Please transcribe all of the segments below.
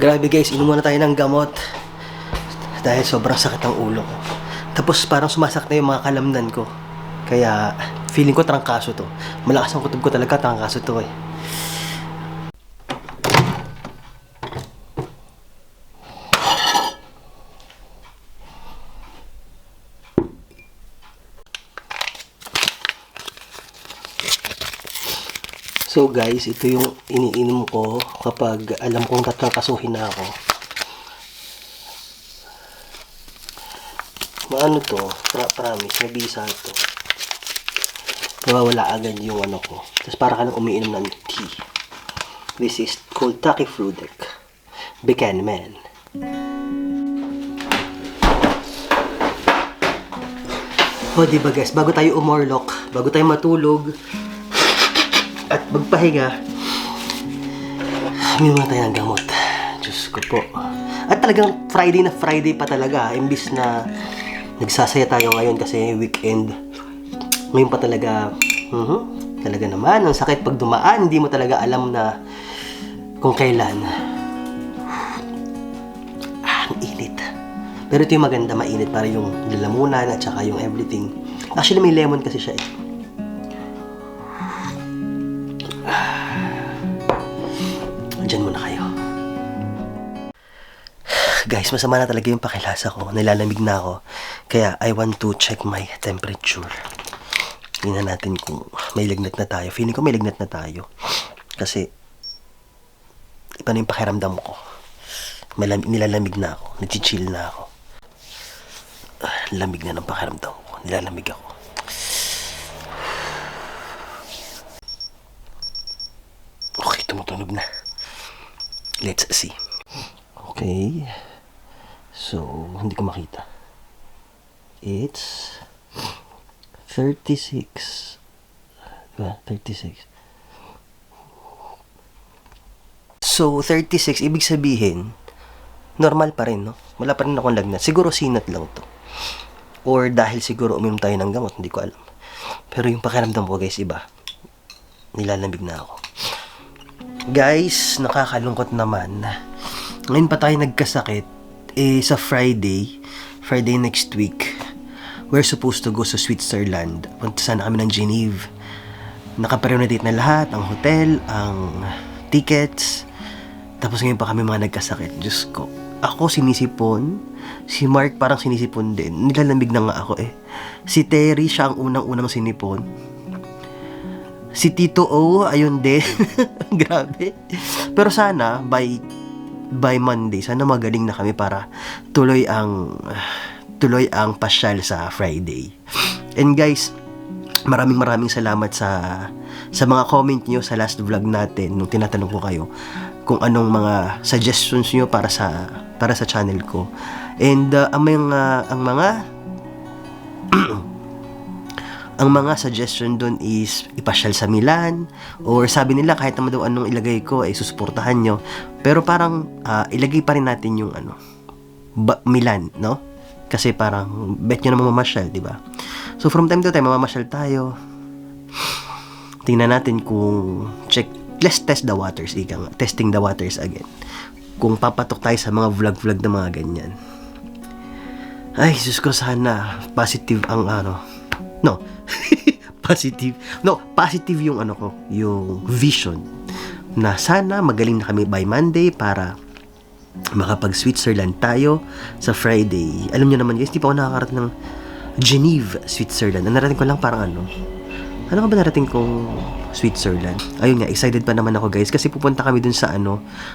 Grabe guys, inom muna tayo ng gamot. Dahil sobrang sakit ang ulo ko. Tapos parang sumasakit na yung mga kalamnan ko. Kaya feeling ko trangkaso to. Malakas ang kutob ko talaga, trangkaso to eh. So guys, ito yung iniinom ko kapag alam kong tatrangkasuhin na ako. Maano to? Promise, nabisa to. Nawawala agad yung ano ko. Tapos para ka lang umiinom ng tea. This is called Tachyfludic. Buchanan. O diba guys, bago tayo umorlok, bago tayo matulog, at magpahinga, uminom na tayo ng gamot. Diyos ko po. At talagang Friday na Friday pa talaga. Imbis na nagsasaya tayo ngayon kasi weekend. Ngayon pa talaga, talaga naman. Ang sakit pag dumaan, hindi mo talaga alam na kung kailan. Ang init. Pero ito yung maganda, mainit. Para yung lalamunan at saka yung everything. Actually, may lemon kasi siya eh. Diyan muna kayo. Guys, masama na talaga yung pakilasa ko. Nilalamig na ako. Kaya I want to check my temperature. Tingnan natin kung may lagnat na tayo. Feeling ko may lagnat na tayo. Kasi iba na yung pakiramdam ko. Nilalamig na ako. Nag-chill na ako. Lamig na ng pakiramdam ko. Nilalamig ako. Okay, tumutunog na. Let's see. Okay. So, hindi ko makita. It's 36. Diba? 36. So, 36, ibig sabihin, normal pa rin, no? Wala pa rin akong lagnat. Siguro sinat lang to. Or dahil siguro uminom tayo ng gamot, hindi ko alam. Pero yung pakiramdam ko, guys, iba. Nilalamig na ako. Guys, nakakalungkot naman. Ngayon pa tayo nagkasakit. Sa Friday next week, we're supposed to go sa Switzerland. Punta sana kami ng Geneva. Nakapareonate na lahat, ang hotel, ang tickets. Tapos ngayon pa kami mga nagkasakit. Diyos ko. Ako sinisipon. Si Mark parang sinisipon din. Nilalamig na nga ako eh. Si Terry, siya ang unang-unang sinipon. Si Tito O, ayun din. Grabe. Pero sana, by Monday, sana magaling na kami para tuloy ang pasyal sa Friday. And guys, maraming salamat sa mga comment nyo sa last vlog natin nung tinatanong ko kayo kung anong mga suggestions nyo para sa channel ko. And ang mga suggestion doon is ipasyal sa Milan, or sabi nila kahit naman daw anong ilagay ko ay susuportahan nyo, pero parang ilagay pa rin natin yung Milan, no? Kasi parang bet nyo naman mamasyal, di ba? So from time to time mamamasyal tayo, tingnan natin kung let's test the waters, testing the waters again, kung papatok tayo sa mga vlog na mga ganyan. Ay, Diyos ko, sana positive ang positive yung yung vision na sana magaling na kami by Monday para makapag-Switzerland tayo sa Friday. Alam niyo naman guys, di pa ako nakakarating ng Geneva, Switzerland. Ang narating ko lang parang ano ka ba narating kong Switzerland? Ayun nga, excited pa naman ako guys kasi pupunta kami dun sa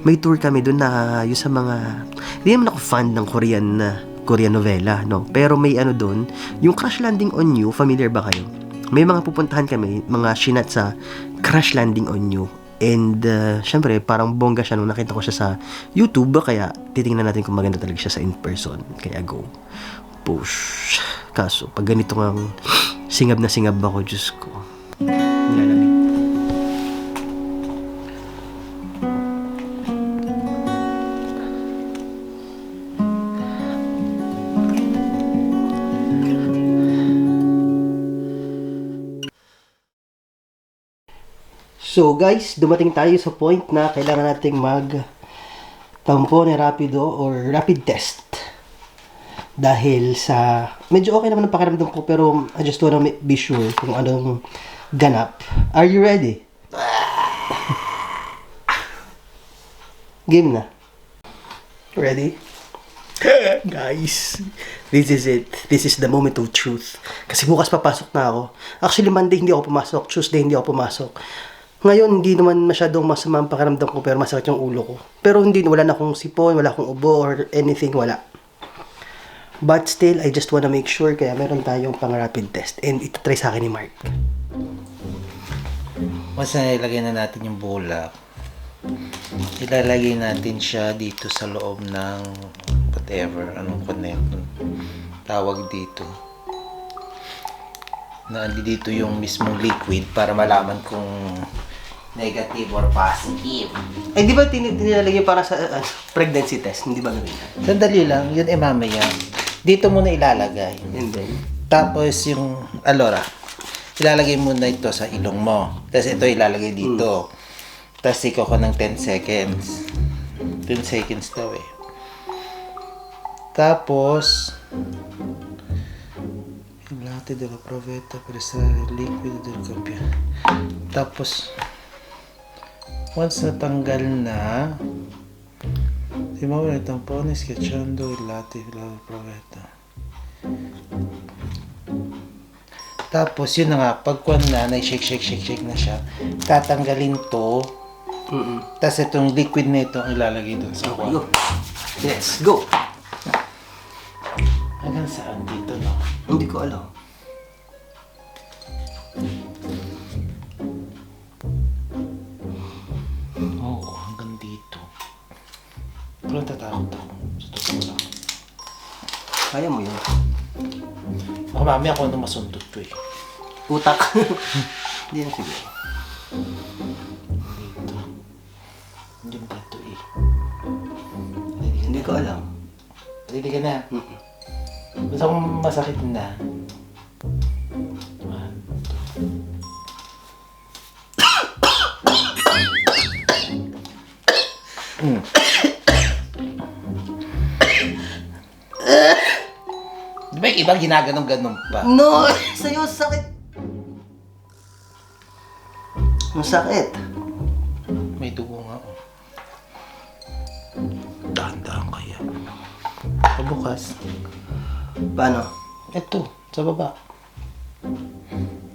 may tour kami dun na yung sa mga, hindi naman ako fan ng Korean novela, no? Pero may dun, yung Crash Landing on You, familiar ba kayo? May mga pupuntahan kami, mga shinat sa Crash Landing on You. And syempre, parang bongga siya nung nakita ko siya sa YouTube, kaya titingnan natin kung maganda talaga siya sa in-person. Kaya go. Push. Kaso, pag ganito ng singab na singab ako, Diyos ko. Nilalamig. So guys, dumating tayo sa point na kailangan nating tampone rapido or rapid test. Dahil sa, medyo okay naman ang pakiramdam ko, pero I just wanna be sure kung anong ganap. Are you ready? Game na. Ready? Guys, this is it. This is the moment of truth. Kasi bukas papasok na ako. Actually, Monday hindi ako pumasok. Tuesday hindi ako pumasok. Ngayon, hindi naman masyadong masama ang pakiramdam ko, pero masakit yung ulo ko. Pero hindi, wala na akong sipon, wala akong ubo or anything, wala. But still, I just wanna make sure, kaya meron tayong pang rapid test. And itatry sa akin ni Mark. Once na ilagay na natin yung bulak, ilalagay natin siya dito sa loob ng whatever, anong connect, tawag dito. Na dito yung mismong liquid para malaman kung negative or positive. Eh, di ba tinilalagay para sa pregnancy test? Hindi ba ganun? Sandali lang, yun mamaya. Dito muna ilalagay. And then? Tapos yung alora, ilalagay muna ito sa ilong mo. Tapos ito ilalagay dito. Tapos ikaw ko ng 10 seconds. 10 seconds daw eh. Tapos, il latte della provetta per estrarre il liquido del campione. Tapos, once natanggal na, si muove il tampone schiacciando il latte della provetta. Tapos, yun na nga, pagkuhan na, shake na siya, tatanggalin to, tapos itong liquid na ito ang ilalagay doon sa Okay, go. Let's go. Hanggang saan dito, no? Hindi ko alam. Oo, hanggang dito. Pero natatakot ako. Sa totoo lang. Kaya mo yun. Baka mamaya ako nung masundot to eh. Utak. Hindi na siguro. Dito. Hindi mo dito eh. Hindi ko alam. Ready ka na? Basta kung masakit na. 1, 2. Di ba yung ibang ginaganong-ganon pa? No! Sa'yo, sakit! Masakit. May dugo nga oh. Dahan-dahan kaya. Pabukas. Paano? Ito, sa baba.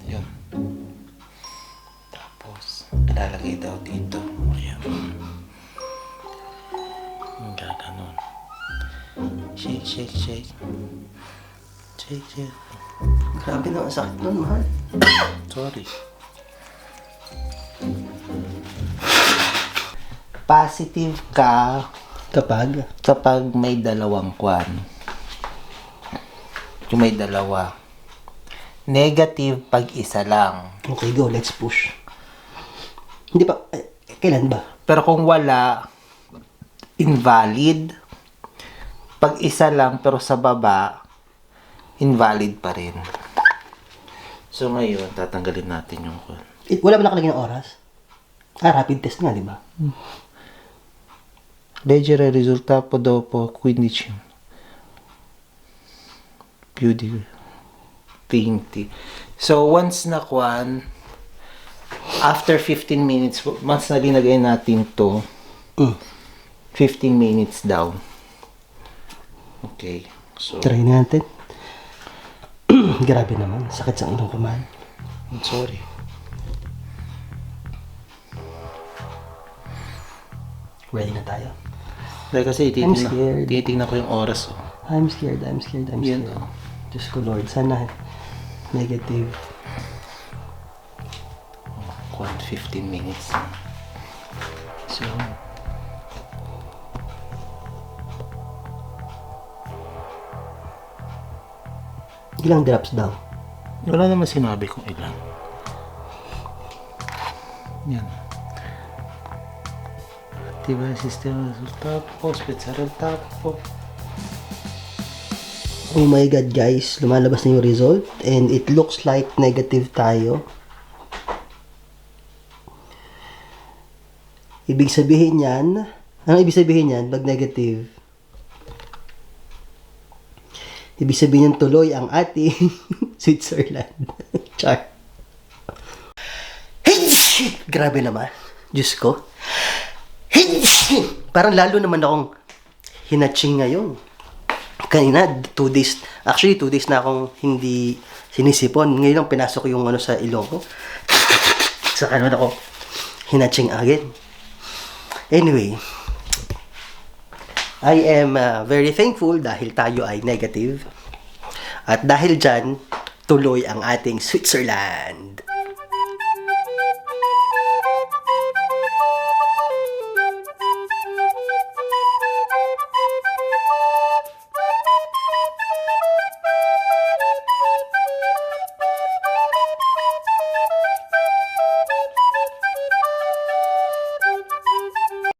Yun. Tapos, ilalagay daw dito. Ayan. Gaganon. Shake, shake, shake. Shake, shake. Grabe na, ang sakit nun, mahal. Sorry. Positive ka kapag may dalawang kwan. Yung may dalawa. Negative pag isa lang. Okay, go. Let's push. Hindi pa, kailan ba? Pero kung wala, invalid. Pag isa lang pero sa baba, invalid pa rin. So ngayon, tatanggalin natin yung kwan. Wala ba nakalagay ng oras? Rapid test nga, di ba? Leggere il risultato dopo 15 più di 20. So once na kwan, after 15 minutes, once na linagay natin to, 15 minutes daw. Okay. So, Try natin. Grabe naman. Sakit sa ilong ko, man. I'm sorry. Ready na tayo. Dahil kasi I'm scared. titignan ko yung oras. Oh. I'm scared. Yan, oh. Diyos ko, Lord. Sana negative. Kwan, 15 minutes. So, Ilang drops daw? wala naman sinabi kung ilan. Yan. Attiva il sistema sul tappo, spezzare il tappo. Oh my God, guys. Lumalabas na yung result. And it looks like negative tayo. Ibig sabihin yan, Anong ibig sabihin yan pag negative? Ibig sabihin yan tuloy ang ating Switzerland. Char. Grabe naman. Diyos ko. Parang lalo naman akong hinatching ngayon. Kanina, 2 days. Actually, 2 days na akong hindi sinisipon. Ngayon lang pinasok yung ano sa ilong ko. Sa kanon ako hinatching again. Anyway, I am very thankful dahil tayo ay negative. At dahil dyan, tuloy ang ating Switzerland.